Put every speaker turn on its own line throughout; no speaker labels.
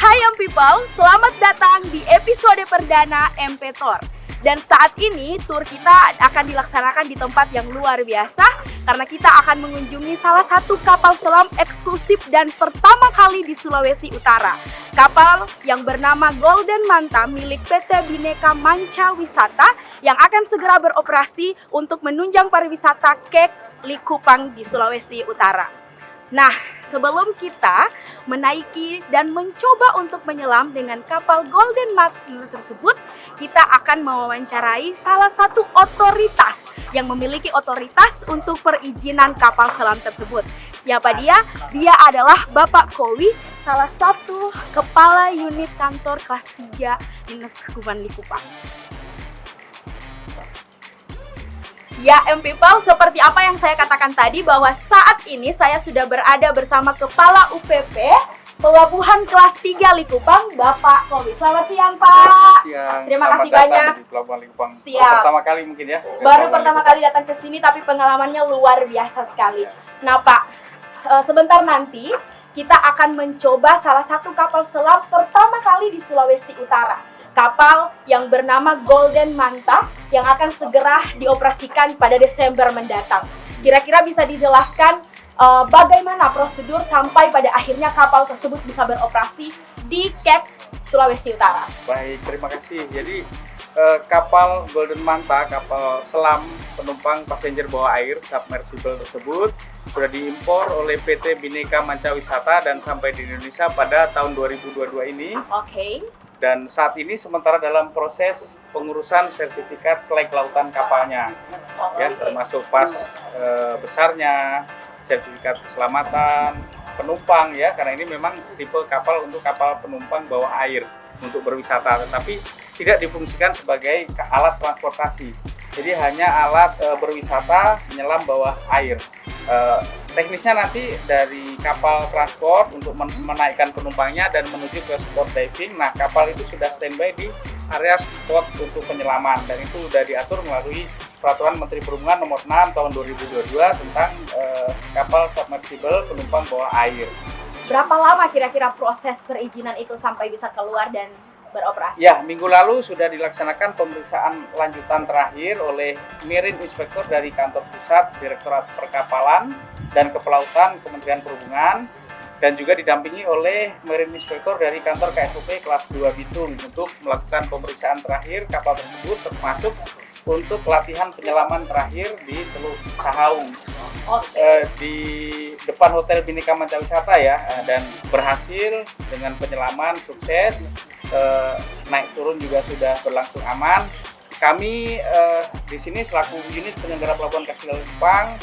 Hai Young People, selamat datang di episode perdana MP Tour. Dan saat ini tour kita akan dilaksanakan di tempat yang luar biasa karena kita akan mengunjungi salah satu kapal selam eksklusif dan pertama kali di Sulawesi Utara. Kapal yang bernama Golden Manta milik PT Bhinneka Manca Wisata yang akan segera beroperasi untuk menunjang pariwisata Kek Likupang di Sulawesi Utara. Nah, sebelum kita menaiki dan mencoba untuk menyelam dengan kapal Golden Manta tersebut, kita akan mewawancarai salah satu otoritas yang memiliki otoritas untuk perizinan kapal selam tersebut. Siapa dia? Dia adalah Bapak Kowi, salah satu kepala unit kantor kelas 3 Dinas Perhubungan Likupang. Ya, M-People, seperti apa yang saya katakan tadi bahwa saat ini saya sudah berada bersama Kepala UPP Pelabuhan Kelas 3 Likupang, Bapak Kowi. Selamat siang, Pak.
Siang.
Terima
Selamat
kasih
datang
banyak.
Di Pelabuhan Likupang.
Siap.
Pertama kali mungkin ya.
Baru pertama kali datang ke sini tapi pengalamannya luar biasa sekali. Nah, Pak, sebentar nanti kita akan mencoba salah satu kapal selam pertama kali di Sulawesi Utara. Kapal yang bernama Golden Manta yang akan segera dioperasikan pada Desember mendatang. Kira-kira bisa dijelaskan bagaimana prosedur sampai pada akhirnya kapal tersebut bisa beroperasi di Kek Sulawesi Utara?
Baik, terima kasih. Jadi kapal Golden Manta, kapal selam penumpang passenger bawah air submersible tersebut sudah diimpor oleh PT Bhinneka Manca Wisata dan sampai di Indonesia pada tahun 2022 ini.
Oke.
Dan saat ini sementara dalam proses pengurusan sertifikat kelayak lautan kapalnya, ya, termasuk pas besarnya, sertifikat keselamatan penumpang ya, karena ini memang tipe kapal untuk kapal penumpang bawah air untuk berwisata, tetapi tidak difungsikan sebagai alat transportasi. Jadi hanya alat berwisata menyelam bawah air. Teknisnya nanti dari kapal transport untuk menaikkan penumpangnya dan menuju ke spot diving. Nah, kapal itu sudah standby di area spot untuk penyelaman dan itu sudah diatur melalui Peraturan Menteri Perhubungan Nomor 6 Tahun 2022 tentang kapal submersible penumpang bawah air.
Berapa lama kira-kira proses perizinan itu sampai bisa keluar dan beroperasi?
Ya, minggu lalu sudah dilaksanakan pemeriksaan lanjutan terakhir oleh Marine Inspector dari Kantor Pusat Direktorat Perkapalan dan Kepelautan Kementerian Perhubungan dan juga didampingi oleh Marine Inspector dari Kantor KSOP Kelas 2 Bitung untuk melakukan pemeriksaan terakhir kapal tersebut termasuk untuk latihan penyelaman terakhir di Teluk Sahaung. Di depan Hotel Bhinneka Manca Wisata ya, dan berhasil dengan penyelaman sukses. Naik turun juga sudah berlangsung aman. Kami di sini selaku unit penyelenggara pelabuhan Kecil Likupang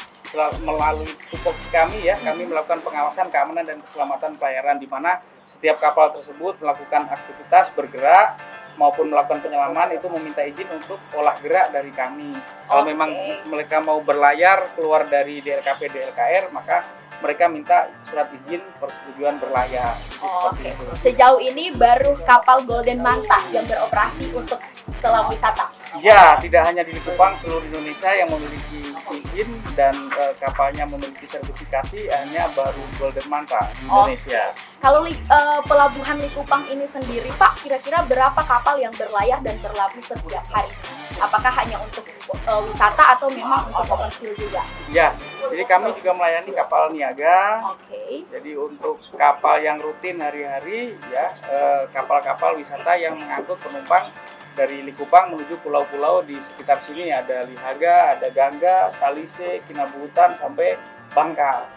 melalui tupoksi kami ya, kami melakukan pengawasan keamanan dan keselamatan pelayaran di mana setiap kapal tersebut melakukan aktivitas bergerak maupun melakukan penyelaman itu meminta izin untuk olah gerak dari kami. Kalau memang mereka mau berlayar keluar dari DLKP DLKR maka mereka minta surat izin persetujuan berlayar.
Sejauh ini baru kapal Golden Manta yang beroperasi untuk selam wisata.
Ya, tidak hanya di Likupang, seluruh Indonesia yang memiliki izin dan kapalnya memiliki sertifikasi hanya baru Golden Manta di Indonesia.
Kalau pelabuhan Likupang ini sendiri, Pak, kira-kira berapa kapal yang berlayar dan berlabuh setiap hari? Apakah hanya untuk wisata atau memang untuk komersil juga?
Ya, jadi kami juga melayani kapal niaga. Jadi untuk kapal yang rutin hari-hari, ya kapal-kapal wisata yang mengangkut penumpang dari Likupang menuju pulau-pulau di sekitar sini, ada Lihaga, ada Gangga, Talise, Kinabuutan sampai Bangka.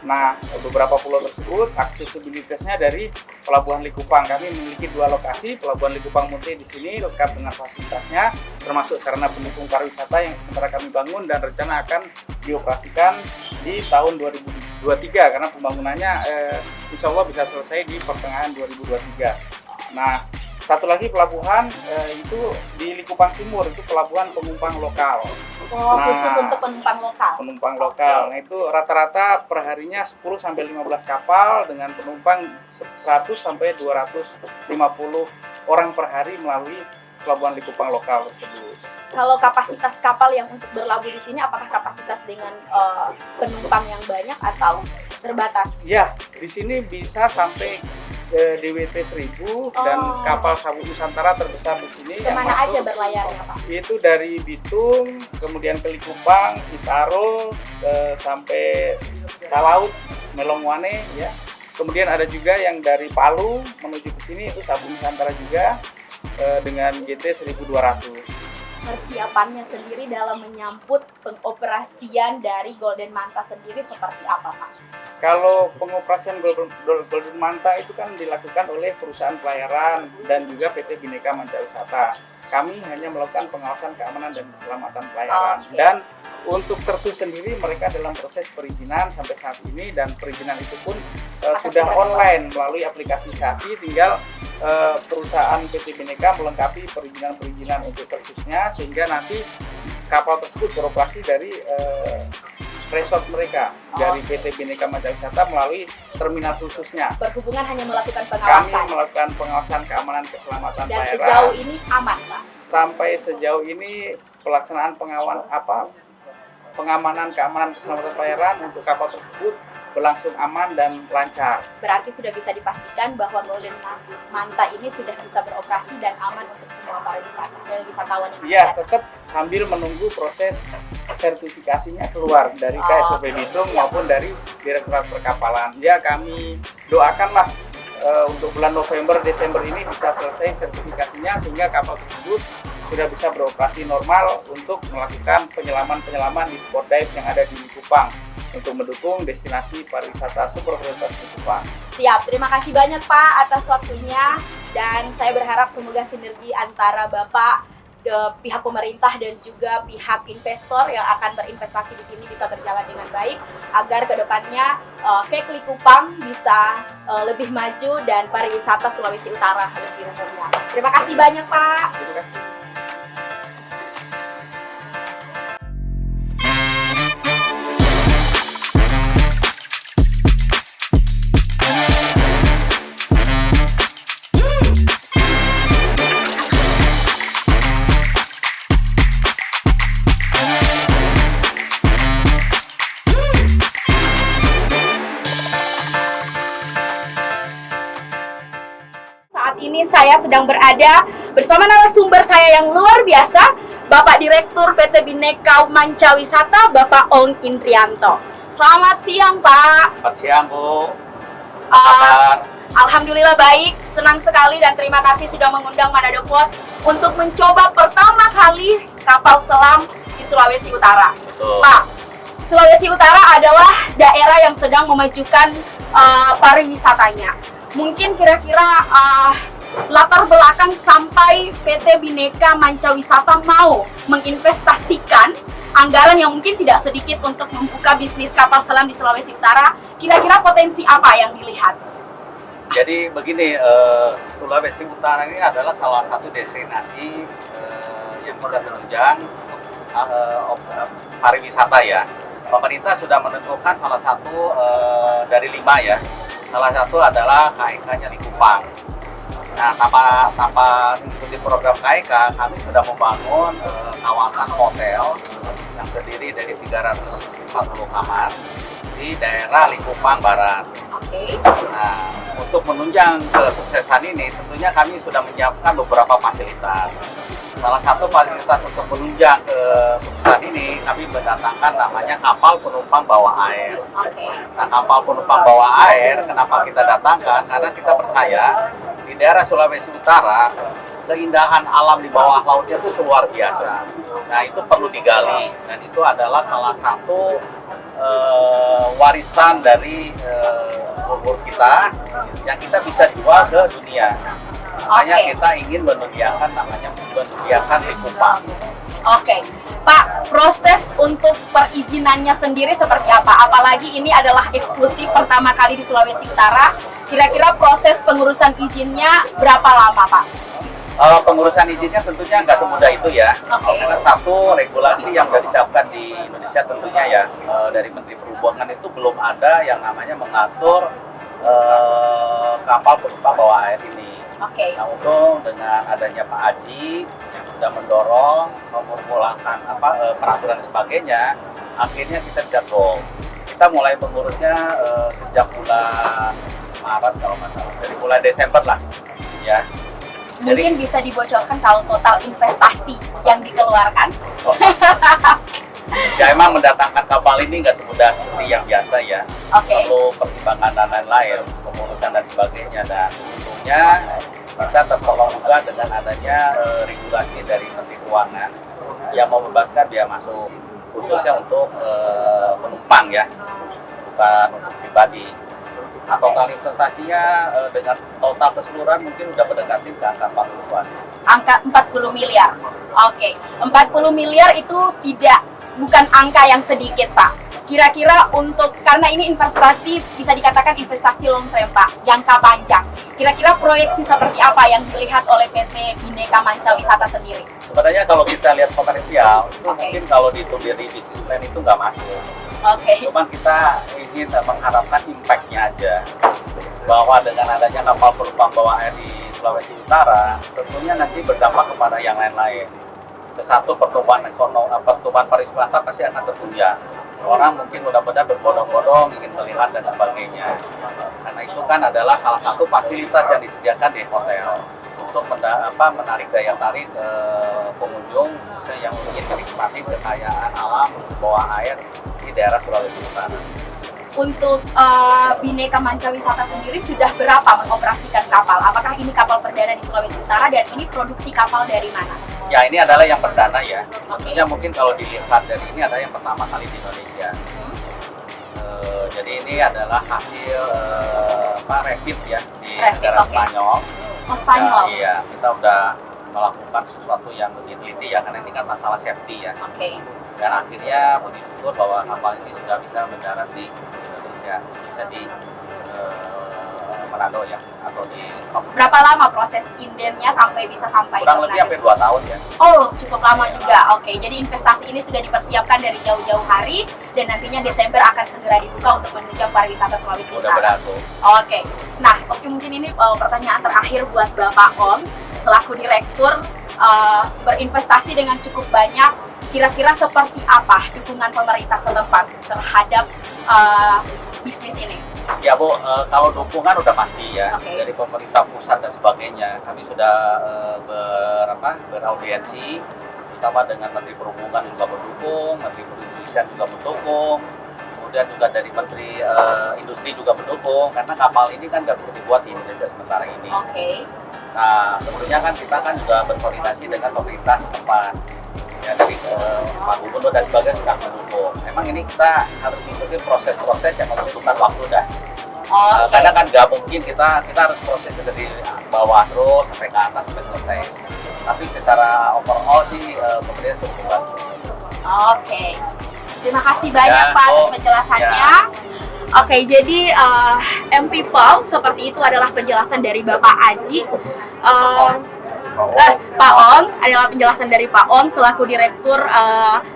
Nah, beberapa pulau tersebut aksesibilitasnya dari Pelabuhan Likupang. Kami memiliki 2 lokasi, Pelabuhan Likupang Munti di sini lengkap dengan fasilitasnya, termasuk sarana pendukung pariwisata yang sementara kami bangun dan rencana akan dioperasikan di tahun 2023 karena pembangunannya insya Allah bisa selesai di pertengahan 2023. Nah, satu lagi pelabuhan itu di Likupang Timur, itu pelabuhan penumpang lokal.
Khusus untuk penumpang lokal.
Penumpang lokal. Nah, itu rata-rata perharinya 10 sampai 15 kapal dengan penumpang 100 sampai 250 orang per hari melalui pelabuhan Likupang lokal tersebut.
Kalau kapasitas kapal yang untuk berlabuh di sini apakah kapasitas dengan penumpang yang banyak atau terbatas?
Ya, di sini bisa sampai DWT 1000 dan kapal sabuk Nusantara terbesar di sini.
Kemana aja berlayarnya Pak?
Itu dari Bitung, kemudian ke Likupang, Citaro, sampai Talaut, Melongwane ya. Kemudian ada juga yang dari Palu menuju ke sini, itu sabuk Nusantara juga dengan GT 1200.
Persiapannya sendiri dalam menyambut pengoperasian dari Golden Manta sendiri seperti apa Pak?
Kalau pengoperasian Golden Manta itu kan dilakukan oleh perusahaan pelayaran dan juga PT Bhinneka Mancawisata. Kami hanya melakukan pengawasan keamanan dan keselamatan pelayaran. Dan untuk Tersus sendiri mereka dalam proses perizinan sampai saat ini, dan perizinan itu pun sudah online melalui aplikasi SAFI. Tinggal perusahaan PT Bhinneka melengkapi perizinan untuk Tersusnya, sehingga nanti kapal tersebut beroperasi dari resort mereka dari PT Bhinneka Mancawisata melalui terminal khususnya.
Berhubungan hanya melakukan pengawasan.
Kami melakukan pengawasan keamanan keselamatan
dan
pelayaran.
Sejauh ini aman Pak?
Sampai sejauh ini pelaksanaan pengamanan keamanan keselamatan pelayaran untuk kapal tersebut berlangsung aman dan lancar.
Berarti sudah bisa dipastikan bahwa Golden Manta ini sudah bisa beroperasi dan aman untuk semua para wisatawan yang
Iya, tetap sambil menunggu proses sertifikasinya keluar dari KSOP Bitung maupun dari Direktorat Perkapalan. Ya, kami doakanlah untuk bulan November, Desember ini bisa selesai sertifikasinya sehingga kapal tersebut sudah bisa beroperasi normal untuk melakukan penyelaman di spot dive yang ada di Likupang untuk mendukung destinasi pariwisata super prioritas Likupang.
Siap, terima kasih banyak Pak atas waktunya, dan saya berharap semoga sinergi antara Bapak, pihak pemerintah dan juga pihak investor yang akan berinvestasi di sini bisa berjalan dengan baik agar kedepannya Kek Likupang bisa lebih maju dan pariwisata Sulawesi Utara lebih berkembang. Terima kasih banyak Pak.
Terima kasih.
Ini saya sedang berada bersama narasumber saya yang luar biasa, Bapak Direktur PT Bhinneka Mancawisata, Bapak Ong Indrianto. Selamat siang Pak.
Selamat siang Bu.
Alhamdulillah baik, senang sekali dan terima kasih sudah mengundang Manado Post untuk mencoba pertama kali kapal selam di Sulawesi Utara.
Betul.
Pak, Sulawesi Utara adalah daerah yang sedang memajukan pariwisatanya. Mungkin kira-kira latar belakang sampai PT Bhinneka Mancawisata mau menginvestasikan anggaran yang mungkin tidak sedikit untuk membuka bisnis kapal selam di Sulawesi Utara, kira-kira potensi apa yang dilihat?
Jadi begini, Sulawesi Utara ini adalah salah satu destinasi yang bisa menunjang pariwisata ya. Pemerintah sudah menentukan salah satu dari 5 ya. Salah satu adalah KEK-nya Likupang. Nah, tanpa mengikuti program KEK, kami sudah membangun kawasan hotel yang terdiri dari 340 kamar di daerah Likupang Barat.
Oke.
Nah, untuk menunjang kesuksesan ini, tentunya kami sudah menyiapkan beberapa fasilitas. Salah satu fasilitas untuk menunjang kesuksesan ini, kami mendatangkan namanya kapal penumpang bawah air. Nah, kapal penumpang bawah air, kenapa kita datangkan? Karena kita percaya di daerah Sulawesi Utara, keindahan alam di bawah lautnya itu luar biasa. Nah, itu perlu digali, dan itu adalah salah satu warisan dari leluhur kita yang kita bisa jual ke dunia. Makanya kita ingin menyediakan Likupang.
Oke, Pak, proses untuk perizinannya sendiri seperti apa? Apalagi ini adalah eksklusif pertama kali di Sulawesi Utara. Kira-kira proses pengurusan izinnya berapa lama, Pak?
Pengurusan izinnya tentunya nggak semudah itu ya. Karena satu regulasi yang sudah disiapkan di Indonesia tentunya ya, dari Menteri Perhubungan itu belum ada yang namanya mengatur kapal penumpang bawah air ini. Nah, untung dengan adanya Pak Haji yang sudah mendorong memformulasikan peraturan dan sebagainya, akhirnya kita jadwal. Kita mulai mengurusnya sejak bulan Maret kalau nggak salah. Dari bulan mulai Desember lah, ya.
Mungkin bisa dibocorkan kalau total investasi yang dikeluarkan.
Ya emang mendatangkan kapal ini nggak semudah seperti yang biasa ya.
Oke.
Perlu pertimbangan dan lain-lain, pengurusan dan sebagainya. Dan untungnya kita tertolong juga dengan adanya regulasi dari Menteri Keuangan yang membebaskan biaya masuk khususnya untuk penumpang ya, bukan untuk pribadi. Nah, total investasinya dengan total keseluruhan mungkin udah mendekati ke angka 40-an.
Angka 40 miliar. Oke. 40 miliar itu bukan angka yang sedikit, Pak. Kira-kira karena ini investasi, bisa dikatakan investasi long term, Pak, jangka panjang. Kira-kira proyeksi seperti apa yang dilihat oleh PT Bhinneka Mancawisata sendiri?
Sebenarnya kalau kita lihat komersial, itu
Oke.
mungkin kalau ditulis di bisnis plan itu nggak masuk.
Oke.
Cuman kita ingin mengharapkan impact-nya aja. Bahwa dengan adanya kapal penumpang bawah air di Sulawesi Utara, tentunya nanti berdampak kepada yang lain-lain. Kesatu, pertumbuhan pariwisata pasti akan tertunjang. Orang mungkin mudah-mudahan berbondong-bondong ingin melihat dan sebagainya. Karena itu kan adalah salah satu fasilitas yang disediakan di hotel untuk menarik daya tarik pengunjung yang ingin menikmati kekayaan alam bawah air di daerah Sulawesi Utara.
Untuk Bhinneka Mancawisata sendiri sudah berapa mengoperasikan kapal? Apakah ini kapal perdana di Sulawesi Utara dan ini produksi kapal dari mana?
Ya ini adalah yang perdana ya. Tentunya mungkin kalau dilihat dari ini adalah yang pertama kali di Indonesia. Jadi ini adalah hasil rapid ya di negara Spanyol.
Oh, Spanyol.
Ya, iya, kita udah melakukan sesuatu yang lebih teliti ya, karena ini kan masalah safety ya.
Oke.
Dan akhirnya puji syukur bahwa kapal ini sudah bisa mendarat di Indonesia, bisa di Manado ya, atau di
Berapa lama proses indennya sampai bisa sampai
kurang
ke
lebih
Manado?
hampir 2 tahun ya.
Oh, cukup lama juga. Oke, jadi investasi ini sudah dipersiapkan dari jauh-jauh hari dan nantinya Desember akan segera dibuka untuk menunjang pariwisata Sulawesi
Udah
Utara.
beratur.
Oke. Nah, mungkin ini pertanyaan terakhir buat Bapak Om selaku direktur berinvestasi dengan cukup banyak. Kira-kira seperti apa dukungan pemerintah setempat terhadap bisnis ini?
Ya Bu, kalau dukungan udah pasti ya.
Oke.
Dari pemerintah pusat dan sebagainya. Kami sudah beraudiensi, terutama dengan Menteri Perhubungan juga mendukung, Menteri Perindustrian juga mendukung, kemudian juga dari Menteri Industri juga mendukung, karena kapal ini kan nggak bisa dibuat di Indonesia sementara ini.
Oke.
Nah, tentunya kan kita kan juga berkoordinasi dengan pemerintah setempat. Ya, dari Pak Gubernur dan sebagainya sudah mendukung. Memang ini kita harus mengikuti proses-proses yang membutuhkan waktu dah.
Oke.
Karena kan nggak mungkin kita harus proses dari bawah terus sampai ke atas sampai selesai. Tapi secara overall sih pemerintah cukup membantu.
Oke. Terima kasih banyak
Ya,
Pak atas
oh,
penjelasannya.
ya.
Oke, jadi M-People seperti itu adalah penjelasan dari Bapak Aji. Pak Ong adalah penjelasan dari Pak Ong selaku Direktur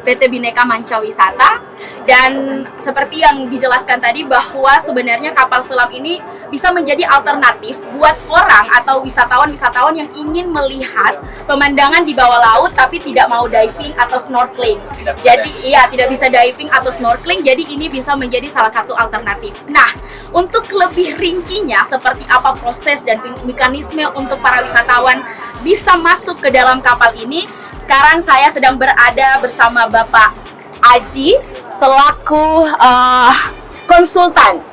PT Bhinneka Mancawisata. Dan seperti yang dijelaskan tadi bahwa sebenarnya kapal selam ini bisa menjadi alternatif buat orang atau wisatawan-wisatawan yang ingin melihat pemandangan di bawah laut tapi tidak mau diving atau snorkeling. Tidak bisa diving atau snorkeling, jadi ini bisa menjadi salah satu alternatif. Nah, untuk lebih rincinya seperti apa proses dan mekanisme untuk para wisatawan bisa masuk ke dalam kapal ini, sekarang saya sedang berada bersama Bapak Aji selaku konsultan.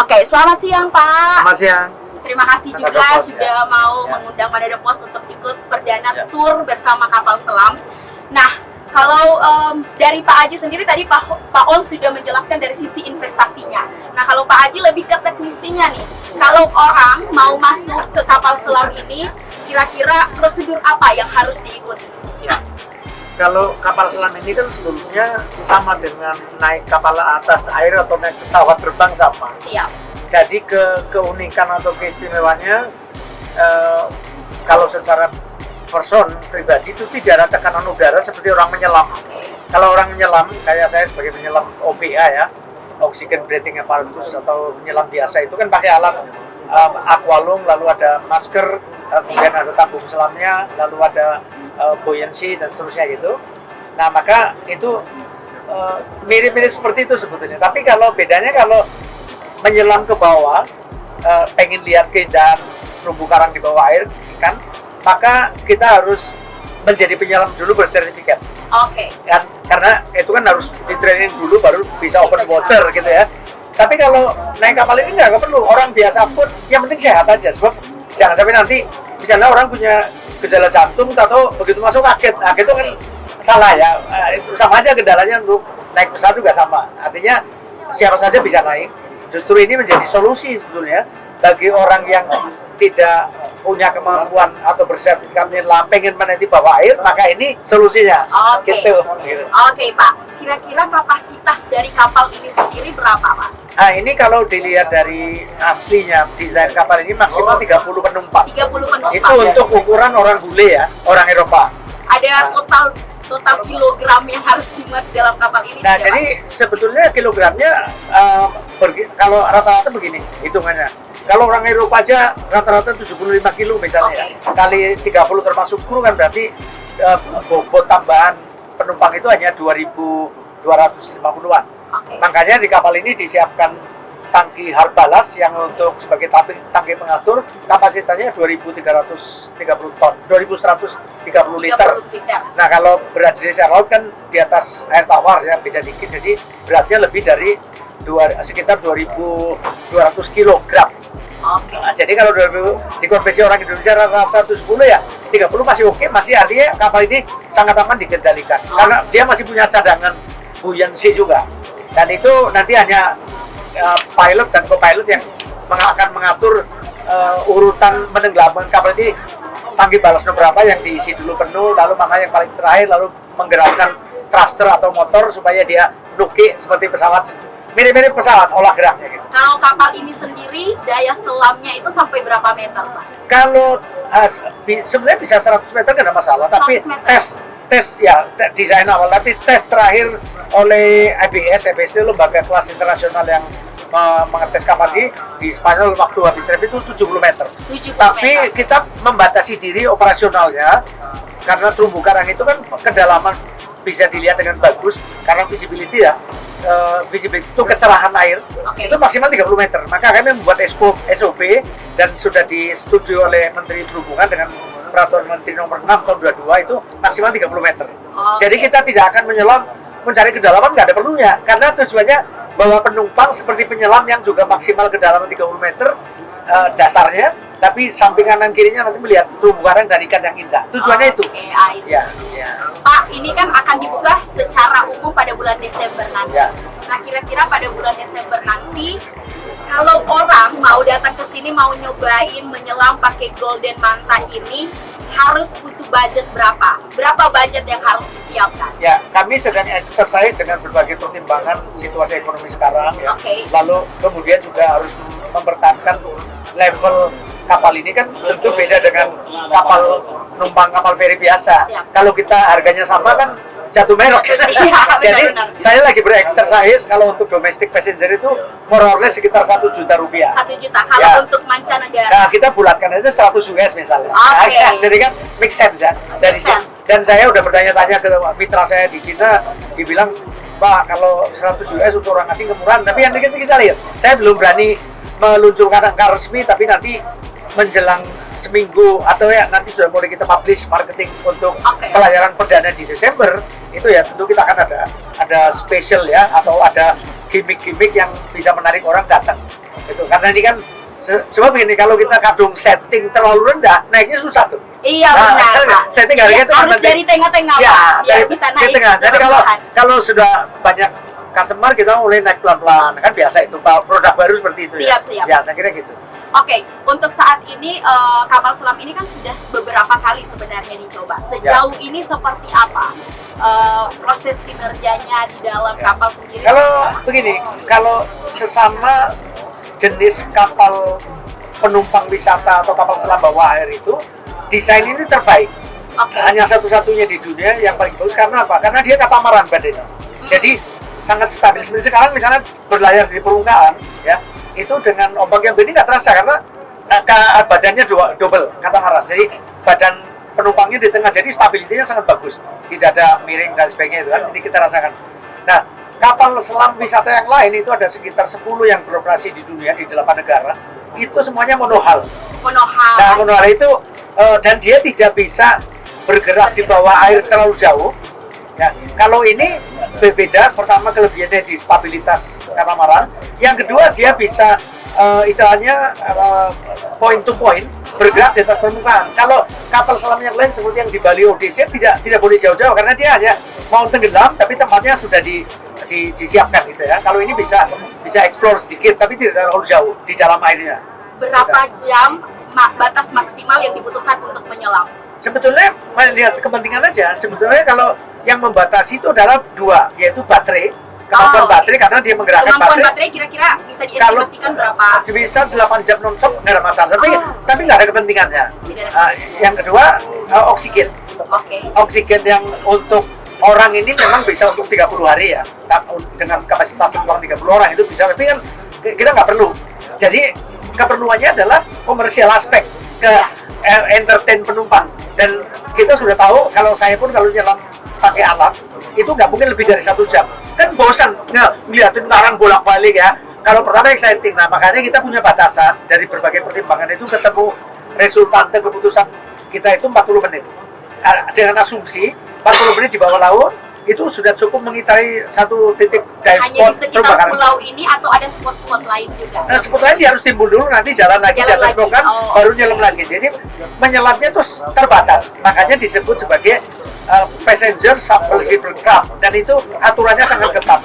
Oke, selamat siang Pak.
Selamat siang.
Terima kasih juga
Manado Post,
sudah mau mengundang Manado Post untuk ikut perdana tour bersama kapal selam. Nah, kalau dari Pak Aji sendiri tadi Pak Ong sudah menjelaskan dari sisi investasinya. Nah, kalau Pak Aji lebih ke teknisinya nih. Kalau orang mau masuk ke kapal selam ini, kira-kira prosedur apa yang harus diikuti?
Ya. Kalau kapal selam ini kan sebelumnya sama dengan naik kapal atas air atau naik pesawat terbang sama.
Siap.
Jadi keunikan atau keistimewanya kalau secara person pribadi itu tidak ada tekanan udara seperti orang menyelam.
Oke.
Kalau orang menyelam, kayak saya sebagai penyelam OBA ya, oxygen breathing apparatus atau menyelam biasa itu kan pakai alat aqualung, lalu ada masker, kemudian ada tabung selamnya, lalu ada buoyancy dan seterusnya gitu. Nah maka itu mirip-mirip seperti itu sebetulnya. Tapi kalau bedanya kalau menyelam ke bawah pengen lihat keindahan terumbu karang di bawah air ikan, maka kita harus menjadi penyelam dulu bersertifikat.
Oke.
Kan karena itu kan harus di training dulu baru bisa open water gitu ya. Tapi kalau naik kapal ini nggak perlu, orang biasa pun yang penting sehat aja, sebab jangan sampai nanti misalnya orang punya gejala jantung atau begitu masuk kaget, nah itu kan salah ya. Itu sama aja kendalanya untuk naik pesawat juga sama, artinya siapa saja bisa naik. Justru ini menjadi solusi sebetulnya bagi orang yang tidak punya kemampuan atau bersertifikat menyelam pengen meniti bawah air, maka ini solusinya.
Oke.
Gitu.
Oke, Pak. Kira-kira kapasitas dari kapal ini sendiri berapa, Pak?
Nah ini kalau dilihat dari aslinya desain kapal ini maksimal 30 penumpang.
30 penumpang.
Itu untuk ukuran orang bule ya, orang Eropa.
Ada total kilogram yang harus dimuat dalam kapal ini.
Nah
tidak,
jadi sebetulnya kilogramnya kalau rata-rata begini hitungannya. Kalau orang Eropa aja rata-rata 75 kilo misalnya, kali 30 termasuk kru kan berarti bobot tambahan penumpang itu hanya 2.250-an.
Oke.
Makanya di kapal ini disiapkan tangki hard ballast yang untuk sebagai tangki pengatur, kapasitasnya 2.330 ton, 2.130 liter.
30 liter.
Nah kalau berat jenis air laut kan di atas air tawar ya, beda dikit, jadi beratnya lebih dari sekitar 2.200 kilogram.
Oke.
Nah, jadi kalau dikonversi orang Indonesia rata-rata 10 ya 30 masih oke, masih artinya kapal ini sangat aman dikendalikan karena dia masih punya cadangan buoyancy juga, dan itu nanti hanya pilot dan co-pilot yang akan mengatur urutan menenggelamkan kapal ini, tangki balasnya berapa yang diisi dulu penuh, lalu mana yang paling terakhir, lalu menggerakkan thruster atau motor supaya dia nuki seperti pesawat, mirip-mirip pesawat olah geraknya gitu.
Kalau kapal ini sendiri daya selamnya itu sampai berapa meter, Pak?
Kalau sebenarnya bisa 100 meter nggak ada masalah, tapi
100 meter.
tes ya desain awal, tapi tes terakhir oleh IBS itu lembaga kelas internasional yang mengetes kapal di Spanyol waktu habis rep itu 70 meter.
70
Tapi
meter.
kita membatasi diri operasionalnya karena terumbu karang itu kan kedalaman bisa dilihat dengan bagus karena visibility ya. Visibility itu kecerahan air itu maksimal 30 meter. Maka kami membuat SOP dan sudah disetujui oleh Menteri Perhubungan dengan Peraturan Menteri Nomor 6 Tahun 22 itu maksimal 30 meter. Jadi kita tidak akan menyelam mencari kedalaman, nggak ada perlunya, karena tujuannya bawa penumpang seperti penyelam yang juga maksimal kedalaman 30 meter dasarnya, tapi samping kanan kirinya nanti melihat terumbu karang dan ikan yang indah. Tujuannya itu. Ya.
Pak, ini kan akan dibuka secara umum pada bulan Desember nanti.
Ya.
Nah, kira-kira pada bulan Desember nanti, kalau orang mau datang ke sini mau nyobain menyelam pakai Golden Manta ini, harus butuh budget berapa? Berapa budget yang harus disiapkan?
Ya, kami sedang exercise dengan berbagai pertimbangan situasi ekonomi sekarang ya. Lalu kemudian juga harus mempertahankan level kapal ini kan tentu beda dengan kapal numpang kapal feri biasa. Kalau kita harganya sama kan jatuh merek. Jadi saya lagi berexercise kalau untuk domestic passenger itu more or less sekitar 1 juta rupiah.
1 juta. Kalau
Ya.
untuk mancanegara?
Nah kita bulatkan aja 100 US misalnya. Jadi kan make sense ya. Dan saya udah bertanya-tanya ke mitra saya di Cina, dibilang Pak kalau 100 US untuk orang asing kemurahan. Tapi yang kita lihat, saya belum berani meluncurkan angka resmi, tapi nanti menjelang seminggu atau ya nanti sudah mulai kita publish marketing untuk pelayaran perdana di Desember itu ya tentu kita akan ada special ya atau ada gimmick-gimmick yang bisa menarik orang datang itu, karena ini kan sebab begini, kalau kita kadung setting terlalu rendah naiknya susah tuh.
Iya benar Pak.
Setting harganya itu
harus dari tengah-tengah Pak. Ya, bisa naik.
Jadi kalau sudah banyak customer kita mulai naik pelan-pelan kan biasa itu produk baru seperti itu.
Siap.
Ya saya kira gitu.
Oke, untuk saat ini kapal selam ini kan sudah beberapa kali sebenarnya dicoba. Sejauh ini seperti apa proses kinerjanya di dalam kapal sendiri?
Kalau begini, kalau sesama jenis kapal penumpang wisata atau kapal selam bawah air itu desain ini terbaik. Hanya satu-satunya di dunia yang paling bagus. Karena apa? Karena dia katamaran badannya. Jadi sangat stabil. Seperti sekarang misalnya berlayar di permukaan ya, itu dengan ombak yang begini nggak terasa karena badannya double katamaran. Jadi badan penumpangnya di tengah, jadi stabilitasnya sangat bagus, tidak ada miring dan sebagainya itu kan. Ini kita rasakan. Nah, kapal selam wisata yang lain itu ada sekitar 10 yang beroperasi di dunia di 8 negara. itu semuanya monohull.
Monohull.
Nah, monohull itu dan dia tidak bisa bergerak di bawah air terlalu jauh. Ya, kalau ini berbeda. Pertama, kelebihannya di stabilitas katamaran. Yang kedua, dia bisa istilahnya point to point, bergerak di atas permukaan. Kalau kapal selam yang lain seperti yang di Bali Odyssey tidak boleh jauh-jauh karena dia hanya mau tenggelam tapi tempatnya sudah disiapkan gitu ya. Kalau ini bisa explore sedikit tapi tidak terlalu jauh di dalam airnya.
Berapa jam batas maksimal yang dibutuhkan untuk menyelam?
Sebetulnya melihat kepentingan aja. Sebetulnya kalau yang membatasi itu adalah dua, yaitu baterai, kemampuan baterai karena dia menggerakkan
kemampuan baterai kira-kira bisa diestimasikan berapa?
Bisa 8 jam non-stop nggak ada masalah, tapi nggak ada kepentingannya. Yang kedua oksigen. Oksigen yang untuk orang ini memang bisa untuk 30 hari ya, dengan kapasitas penumpang 30 orang itu bisa, tapi kan kita nggak perlu. Jadi keperluannya adalah komersial aspek ke entertain penumpang. Dan kita sudah tahu, kalau saya pun kalau nyelam pakai alat itu nggak mungkin lebih dari 1 jam, kan bosan ngeliatin orang bolak-balik ya. Kalau pertama exciting, nah makanya kita punya batasan dari berbagai pertimbangan itu ketemu resultante keputusan kita itu 40 menit dengan asumsi 40 menit di bawah laut itu sudah cukup mengitari satu titik dive spot.
Hanya di sekitar pulau ini atau ada spot-spot lain juga?
Nah, spot lain dia harus timbul dulu, nanti jalan lagi, baru nyelam lagi. Jadi menyelamnya itu terbatas, makanya disebut sebagai passenger submersible craft, dan itu aturannya sangat ketat.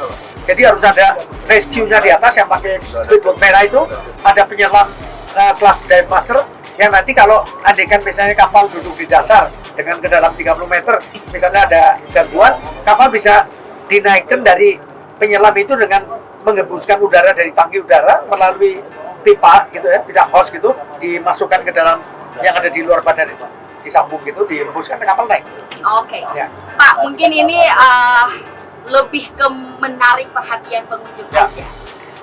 Jadi harus ada rescue-nya di atas yang pakai speedboat merah itu, ada penyelam kelas dive master yang nanti kalau andaikan misalnya kapal duduk di dasar dengan ke dalam 30 meter, misalnya ada gangguan, kapal bisa dinaikkan dari penyelam itu dengan menghembuskan udara dari tangki udara melalui pipa gitu ya, pipa hose gitu, dimasukkan ke dalam yang ada di luar badan itu, disambung gitu, dihembuskan, kapal naik.
Oke. Ya. Pak, mungkin ini lebih ke menarik perhatian pengunjung aja.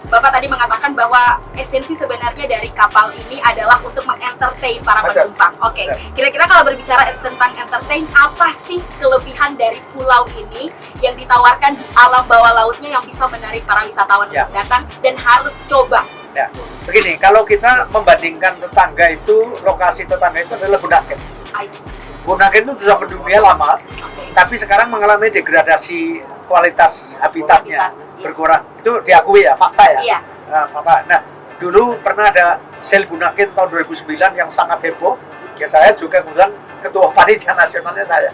Bapak tadi mengatakan bahwa esensi sebenarnya dari kapal ini adalah untuk mengentertain para penumpang. Oke. Kira-kira kalau berbicara tentang entertain, apa sih kelebihan dari pulau ini yang ditawarkan di alam bawah lautnya yang bisa menarik para wisatawan untuk datang dan harus coba?
Ya, begini, kalau kita membandingkan tetangga itu, lokasi tetangga itu adalah Bunaken. Bunaken itu sudah mendunia lama, tapi sekarang mengalami degradasi kualitas habitatnya berkurang. Itu diakui ya, fakta ya.
Iya.
Fakta. Nah, dulu pernah ada sel Bunaken tahun 2009 yang sangat heboh. Ya saya juga kemudian ketua panitia nasionalnya saya,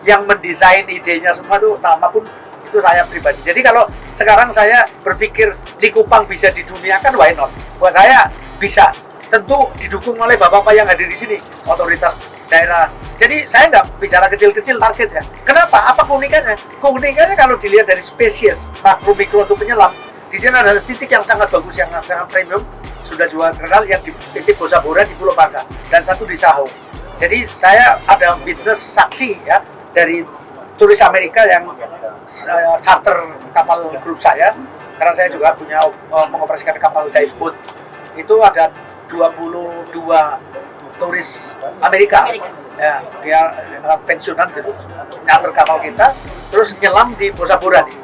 yang mendesain idenya semua itu, nama pun itu saya pribadi. Jadi kalau sekarang saya berpikir di Kupang bisa diduniakan, why not? Buat saya bisa. Tentu didukung oleh bapak-bapak yang hadir di sini, otoritas daerah. Jadi saya nggak bicara kecil-kecil target ya. Kenapa? Apa keunikannya? Keunikannya kalau dilihat dari spesies makro mikro untuk penyelam, di sini ada titik yang sangat bagus, yang sangat premium, sudah juga terkenal, yang di titik Bosabora di Pulau Bangka dan satu di Saho. Jadi saya ada witness saksi ya dari turis Amerika yang charter kapal grup saya, karena saya juga punya mengoperasikan kapal dive boat. Itu ada 22 turis Amerika. Ya, dia pensiunan gitu, charter kapal kita, terus nyelam di Bosabora nih.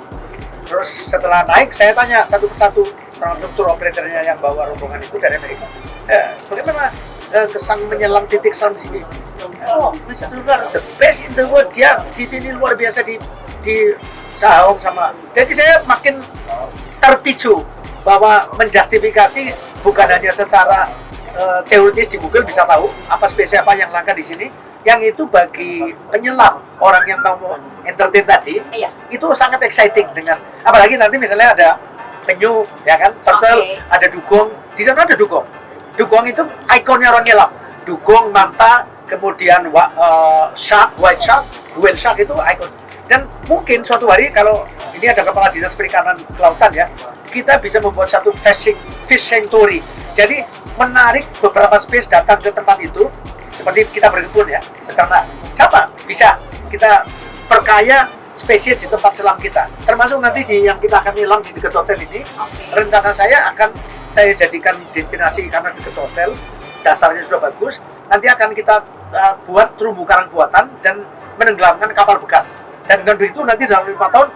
Terus setelah naik, saya tanya satu persatu tour operatornya yang bawa rombongan itu dari Amerika, bagaimana kesan menyelam titik selam di sini? Oh, Mr. Lugar, the best in the world. Dia di sini luar biasa di Sahong sama. Jadi saya makin terpicu bahwa menjustifikasi bukan hanya secara teoritis di Google bisa tahu apa spesies apa yang langka di sini, yang itu bagi penyelam, orang yang mau entertain tadi, itu sangat exciting dengan, apalagi nanti misalnya ada penyu, ya kan, turtle, ada dugong, di sana ada dugong. Dugong itu ikonnya orang nyelam. Dugong, manta, kemudian shark, white shark, whale shark itu ikon. Dan mungkin suatu hari kalau ini ada kepala dinas perikanan kelautan ya, kita bisa membuat satu fish sanctuary. Jadi menarik beberapa spesies datang ke tempat itu, seperti kita berkebun ya, beternak. Siapa? Bisa kita perkaya spesies di tempat selam kita. Termasuk nanti yang kita akan nyelam di dekat hotel ini. Rencana saya akan saya jadikan destinasi karena dekat hotel, dasarnya sudah bagus. Nanti akan kita buat terumbu karang buatan dan menenggelamkan kapal bekas. Dan dengan begitu nanti dalam 5 tahun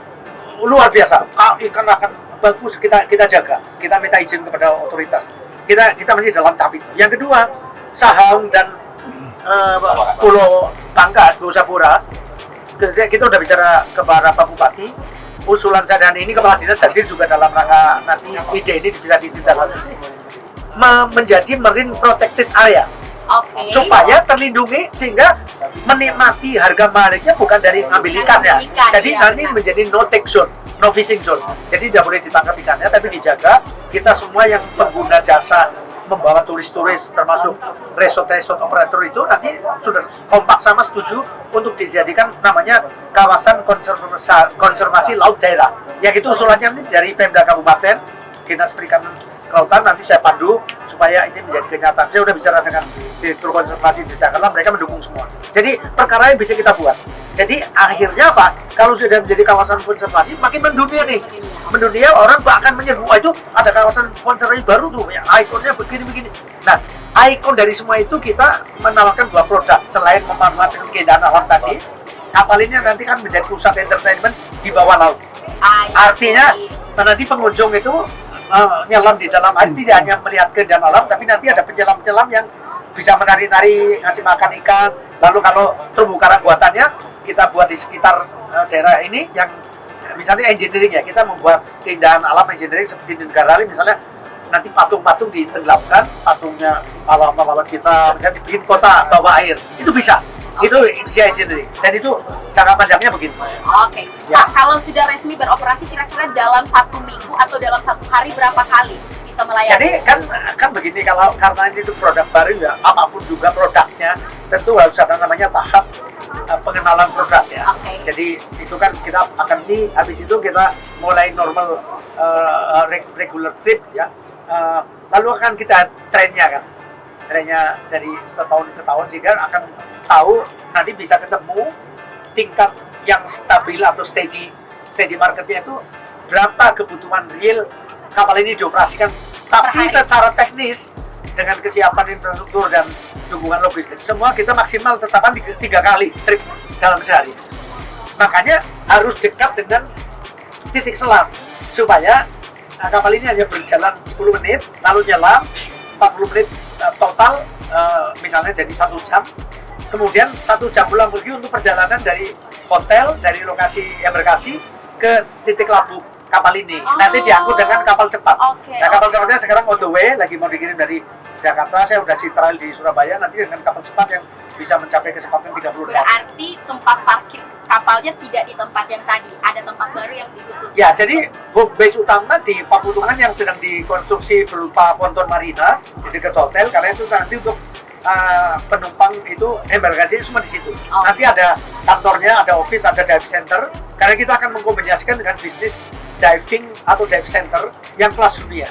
luar biasa, ikan akan bagus, kita jaga, kita minta izin kepada otoritas. kita masih dalam tahap itu. Yang kedua, Sahang dan Pulau Bangka, Pulau Sapura, kita udah bicara ke para Pak Bupati. Usulan saya dan ini kepala dinas hadir juga dalam rangka nanti ide ini bisa ditindaklanjuti menjadi marine protected area.
Oke.
Supaya terlindungi sehingga menikmati harga mahalnya bukan dari ngambil ikan ya. Jadi
iya,
nanti
benar.
menjadi no take zone, no fishing zone. Jadi tidak boleh ditangkap ikannya, tapi dijaga. Kita semua yang pengguna jasa membawa turis-turis termasuk resort operator itu nanti sudah kompak sama setuju untuk dijadikan namanya kawasan konservasi laut daerah. Ya itu usulannya nih dari Pemda Kabupaten, Dinas Perikanan Kelautan, nanti saya pandu supaya ini menjadi kenyataan. Saya sudah bicara dengan Direktur Konservasi di Jakarta, mereka mendukung semua. Jadi perkara yang bisa kita buat. Jadi akhirnya apa? Kalau sudah menjadi kawasan konservasi, makin mendunia nih. Mendunia orang akan menyebut, wah itu ada kawasan konservasi baru tuh, yang ikonnya begini-begini. Nah, ikon dari semua itu kita menawarkan dua produk. Selain memanfaatkan keindahan alam tadi, kapal ini nanti kan menjadi pusat entertainment di bawah laut. Artinya nanti pengunjung itu nyelam di dalam air, tidak hanya melihat keindahan alam, tapi nanti ada penyelam-penyelam yang bisa menari-nari, ngasih makan ikan. Lalu kalau terumbu karang buatannya kita buat di sekitar daerah ini yang misalnya engineering ya, kita membuat keindahan alam engineering seperti di negara lain, misalnya nanti patung-patung ditenggelamkan, patungnya pahlawan kita, misalnya dibikin kota bawah air, itu bisa. Itu Indonesia engineering, dan itu jangka panjangnya begini.
Oke.
Ya.
Pak, kalau sudah resmi beroperasi kira-kira dalam 1 minggu atau dalam 1 hari berapa kali bisa melayani?
Jadi kan begini, kalau karena ini itu produk baru ya, apapun juga produknya tentu harus ada namanya tahap pengenalan produk ya.
Oke.
Jadi itu kan kita akan habis itu kita mulai normal regular trip ya. Lalu akan kita trennya dari setahun ke tahun sehingga akan tahu nanti bisa ketemu tingkat yang stabil atau steady marketnya itu berapa kebutuhan real kapal ini dioperasikan. Tapi secara teknis dengan kesiapan infrastruktur dan dukungan logistik semua kita maksimal tetapkan 3 kali trip dalam sehari. Makanya harus dekat dengan titik selam supaya kapal ini hanya berjalan 10 menit lalu nyelam 40 menit total, misalnya jadi 1 jam, kemudian 1 jam pulang pergi untuk perjalanan dari hotel, dari lokasi embarkasi ke titik labuh kapal ini. Nanti diangkut dengan kapal cepat. Nah, kapal cepatnya sekarang on the way, lagi mau dikirim dari Jakarta. Saya udah trial di Surabaya, nanti dengan kapal cepat yang bisa mencapai kecepatan 30 knot.
Berarti tempat parkir kapalnya tidak di tempat yang tadi, ada tempat baru yang dikhususkan.
Ya, jadi home base utama di Pamutungan yang sedang dikonstruksi berupa ponton marina di dekat hotel, karena itu nanti untuk penumpang itu embarkasi semua di situ. Nanti ada kantornya, ada office, ada dive center. Karena kita akan mengkombinasikan dengan bisnis diving atau dive center yang kelas dunia.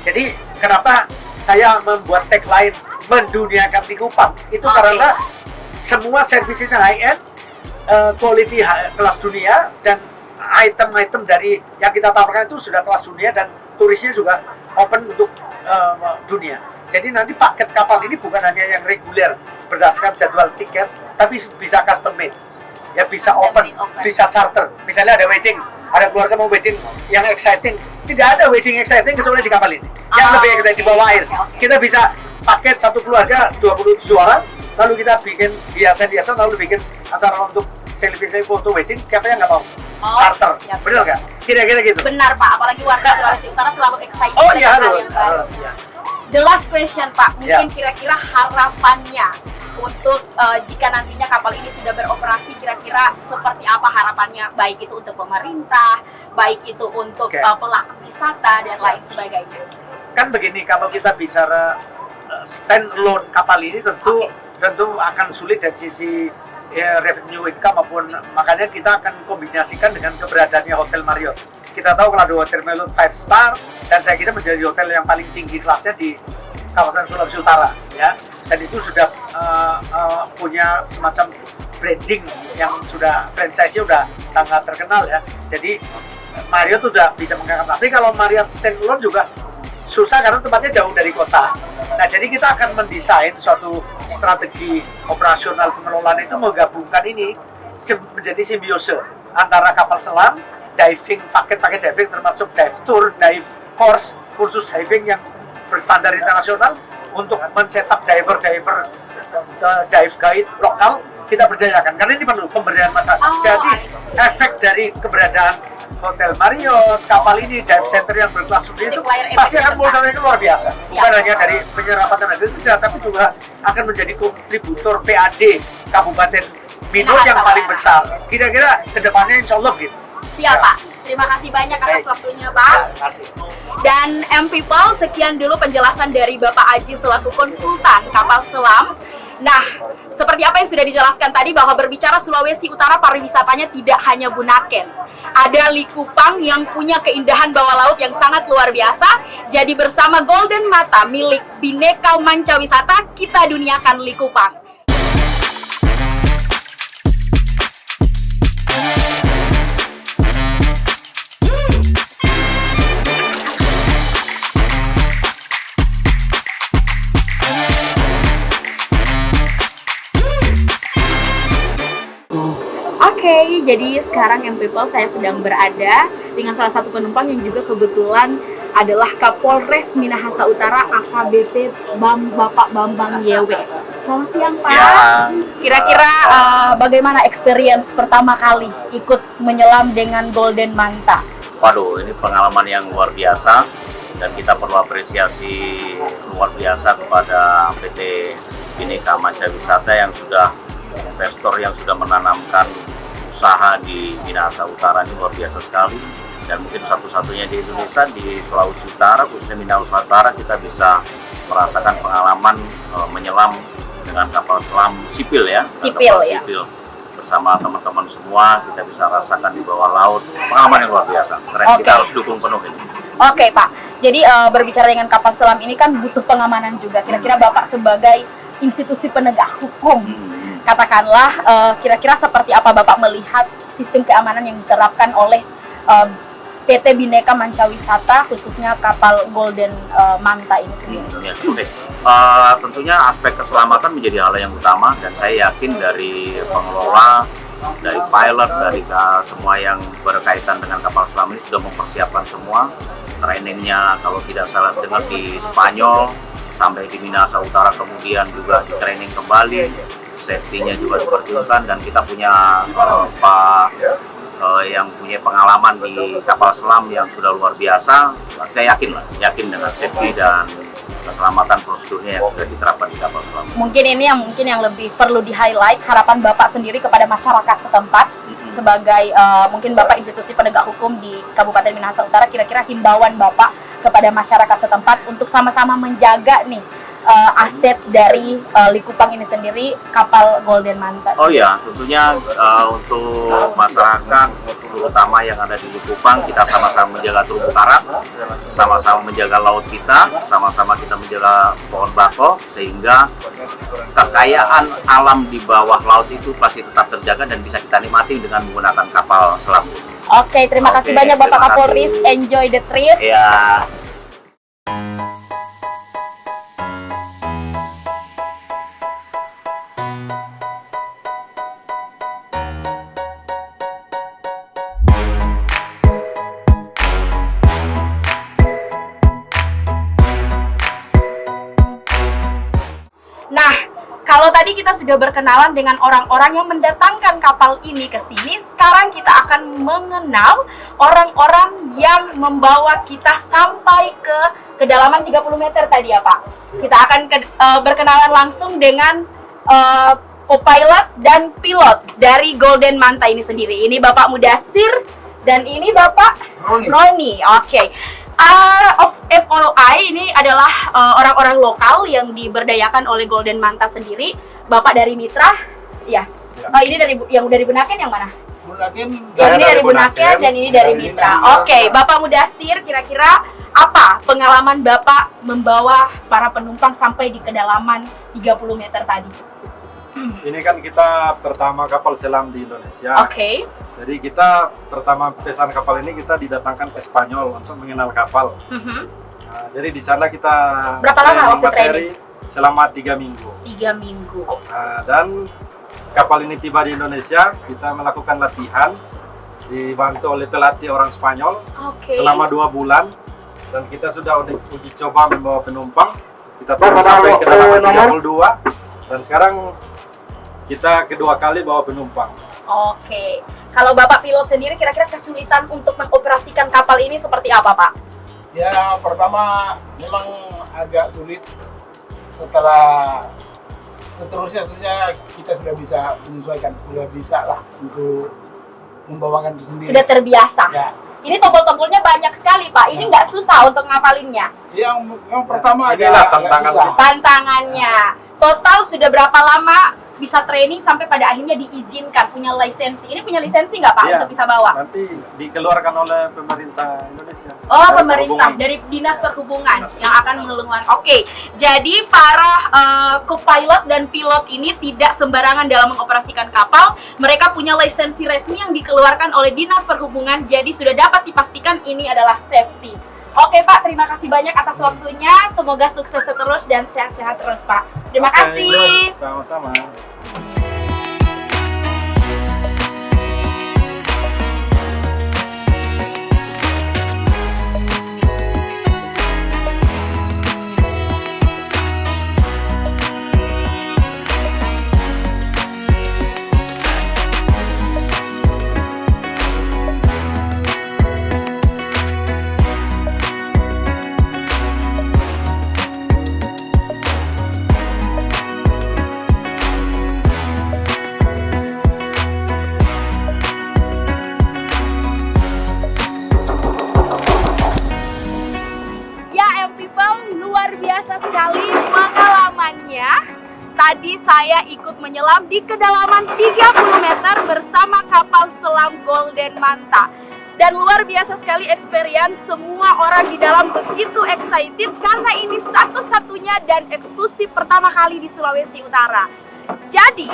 Jadi kenapa saya membuat tagline menduniakan Likupang? Itu karena semua services high end, quality kelas dunia, dan item-item dari yang kita tawarkan itu sudah kelas dunia dan turisnya juga open untuk dunia. Jadi nanti paket kapal ini bukan hanya yang reguler berdasarkan jadwal tiket, tapi bisa custom made, ya bisa open, bisa charter. Misalnya ada wedding, ada keluarga mau wedding yang exciting, tidak ada wedding exciting kecuali di kapal ini. Yang lebih exciting di bawah air. Kita bisa paket satu keluarga 27 orang, lalu kita bikin hiasan-hiasan, lalu bikin acara untuk selebrasi foto wedding. Siapa yang nggak mau? Charter, benar nggak? Kira-kira gitu.
Benar Pak, apalagi warga Sulawesi Utara selalu excited.
Oh iya, harus.
The last question Pak, mungkin kira-kira harapannya untuk jika nantinya kapal ini sudah beroperasi, kira-kira seperti apa harapannya, baik itu untuk pemerintah, baik itu untuk pelaku wisata dan lain sebagainya.
Kan begini, kalau kita bicara stand alone kapal ini tentu akan sulit dari sisi revenue income maupun, makanya kita akan kombinasikan dengan keberadaannya Hotel Marriott. Kita tahu kalau ada Hotel Marriott 5 star, dan saya kira menjadi hotel yang paling tinggi kelasnya di kawasan Sulawesi Utara, ya. Dan itu sudah punya semacam branding yang sudah franchise-nya sudah sangat terkenal ya. Jadi Marriott sudah bisa mengangkat. Tapi kalau Marriott standalone juga susah karena tempatnya jauh dari kota. Nah, jadi kita akan mendesain suatu strategi operasional pengelolaan itu menggabungkan ini menjadi simbiose antara kapal selam, diving, paket-paket diving termasuk dive tour, dive course, kursus diving yang berstandar internasional untuk mencetak diver dive guide lokal kita berdayakan karena ini perlu pemberdayaan masyarakat. Jadi efek dari keberadaan Hotel Marriott, kapal ini, dive center yang berkelas dunia itu pasti akan modalnya luar biasa. Bukan hanya dari penyerapan tenaga kerja, tapi juga akan menjadi kontributor PAD Kabupaten Minot yang paling besar. Kira-kira kedepannya insya Allah gitu.
Siap Pak, terima kasih banyak atas waktunya Pak.
Terima kasih.
Dan M-People, sekian dulu penjelasan dari Bapak Aji selaku konsultan kapal selam. Nah, seperti apa yang sudah dijelaskan tadi bahwa berbicara Sulawesi Utara pariwisatanya tidak hanya Bunaken. Ada Likupang yang punya keindahan bawah laut yang sangat luar biasa. Jadi bersama Golden Mata milik Bhinneka Mancawisata, kita duniakan Likupang. Oke, jadi sekarang M-People saya sedang berada dengan salah satu penumpang yang juga kebetulan adalah Kapolres Minahasa Utara AKBP Bapak Bambang Yewe. Selamat siang Pak.
Ya.
Kira-kira bagaimana experience pertama kali ikut menyelam dengan Golden Manta?
Waduh, ini pengalaman yang luar biasa dan kita perlu apresiasi luar biasa kepada PT Bhinneka Mancawisata yang sudah investor yang sudah menanamkan usaha di Minahasa Utara ini luar biasa sekali, dan mungkin satu-satunya di Indonesia, di Sulawesi Utara, khususnya Minahasa Utara, kita bisa merasakan pengalaman menyelam dengan kapal selam sipil ya,
Sipil ya.
sipil bersama teman-teman semua. Kita bisa rasakan di bawah laut, pengalaman yang luar biasa. Keren.
Oke.
Kita harus dukung penuh ini.
Oke Pak, jadi berbicara dengan kapal selam ini kan butuh pengamanan juga. Kira-kira Bapak sebagai institusi penegak hukum, katakanlah kira-kira seperti apa Bapak melihat sistem keamanan yang diterapkan oleh PT Bhinneka Mancawisata khususnya kapal Golden Manta ini sendiri?
Ya, oke. Tentunya aspek keselamatan menjadi hal yang utama, dan saya yakin dari pengelola, dari pilot, dari semua yang berkaitan dengan kapal selam ini sudah mempersiapkan semua trainingnya. Kalau tidak salah dengar di Spanyol sampai di Minahasa Utara, kemudian juga di training kembali, safety-nya juga diperjuangkan, dan kita punya Pak yang punya pengalaman di kapal selam yang sudah luar biasa. Saya yakin dengan safety dan keselamatan prosedurnya yang sudah diterapkan di kapal selam.
Mungkin ini yang lebih perlu di-highlight, harapan Bapak sendiri kepada masyarakat setempat sebagai mungkin Bapak institusi penegak hukum di Kabupaten Minahasa Utara, kira-kira himbauan Bapak kepada masyarakat setempat untuk sama-sama menjaga nih aset dari Likupang ini sendiri, kapal Golden Manta.
Oh ya, tentunya untuk masyarakat terutama yang ada di Likupang, kita sama-sama menjaga terumbu karang, sama-sama menjaga laut kita, sama-sama kita menjaga pohon bakau, sehingga kekayaan alam di bawah laut itu pasti tetap terjaga dan bisa kita nikmati dengan menggunakan kapal selam.
Oke, terima kasih banyak Bapak
terima
Kapolres.
kasih.
Enjoy the trip.
Ya.
Nah, kalau tadi kita sudah berkenalan dengan orang-orang yang mendatangkan kapal ini ke sini, sekarang kita akan mengenal orang-orang yang membawa kita sampai ke kedalaman 30 meter tadi ya Pak. Kita akan berkenalan langsung dengan co-pilot dan pilot dari Golden Manta ini sendiri. Ini Bapak Mudatsir dan ini Bapak Roni. Oke. FOI ini adalah orang-orang lokal yang diberdayakan oleh Golden Manta sendiri. Bapak dari Mitra, ya. Oh, ini yang dari Bunaken yang mana?
Bunaken.
Yang ini dari Bunaken dan ini dari Mitra. Oke, Bapak Mudatsir, kira-kira apa pengalaman Bapak membawa para penumpang sampai di kedalaman 30 meter tadi?
Ini kan kita pertama kapal selam di Indonesia.
Oke.
Jadi kita pertama pesan kapal ini kita didatangkan ke Spanyol untuk mengenal kapal. Nah, jadi di sana kita
Berapa lama waktu
materi selama 3 minggu.
3 minggu.
Nah, dan kapal ini tiba di Indonesia, kita melakukan latihan dibantu oleh pelatih orang Spanyol
Oke.
selama 2 bulan. dan kita sudah uji coba membawa penumpang. Kita pernah sampai kedalaman 32 dan sekarang kita kedua kali bawa penumpang.
Oke. Kalau Bapak pilot sendiri kira-kira kesulitan untuk mengoperasikan kapal ini seperti apa, Pak?
Ya, pertama memang agak sulit. Seterusnya kita sudah bisa menyesuaikan, sudah bisa lah untuk membawakan itu sendiri.
Sudah terbiasa.
Ya.
Ini tombol-tombolnya banyak sekali, Pak. Ini nggak susah untuk ngapalinnya.
Yang pertama
Inilah
agak
tantangan
susah.
kita.
Tantangannya. Total sudah berapa lama bisa training sampai pada akhirnya diizinkan punya lisensi? Ini punya lisensi nggak, Pak,
Iya.
untuk bisa bawa?
Nanti dikeluarkan oleh pemerintah Indonesia.
Oh,
Dari
pemerintah
perhubungan.
dari Dinas Perhubungan yang akan mengeluarkan. Oke, jadi para co-pilot dan pilot ini tidak sembarangan dalam mengoperasikan kapal. Mereka punya lisensi resmi yang dikeluarkan oleh Dinas Perhubungan. Jadi sudah dapat dipastikan ini adalah safety. Oke, Pak, terima kasih banyak atas waktunya. Semoga sukses terus dan sehat-sehat terus, Pak. Terima
Oke,
kasih.
Sama-sama.
Ya, people, luar biasa sekali pengalamannya. Tadi saya ikut menyelam di kedalaman 30 meter bersama kapal selam Golden Manta. Dan luar biasa sekali experience, semua orang di dalam begitu excited karena ini satu-satunya dan eksklusif pertama kali di Sulawesi Utara. Jadi,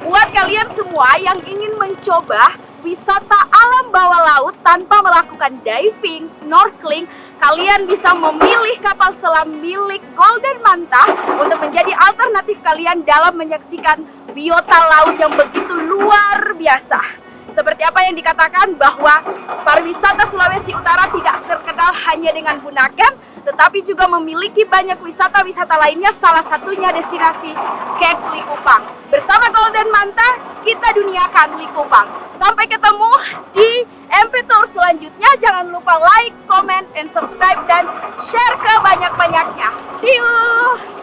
buat kalian semua yang ingin mencoba wisata alam bawah laut tanpa melakukan diving, snorkeling, kalian bisa memilih kapal selam milik Golden Manta untuk menjadi alternatif kalian dalam menyaksikan biota laut yang begitu luar biasa. Seperti apa yang dikatakan bahwa pariwisata Sulawesi Utara tidak terkenal hanya dengan Bunaken, tetapi juga memiliki banyak wisata-wisata lainnya, salah satunya destinasi Cape Likupang. Bersama Golden Manta, kita duniakan Likupang. Sampai ketemu di MP Tour selanjutnya. Jangan lupa like, comment, and subscribe, dan share ke banyak-banyaknya. See you!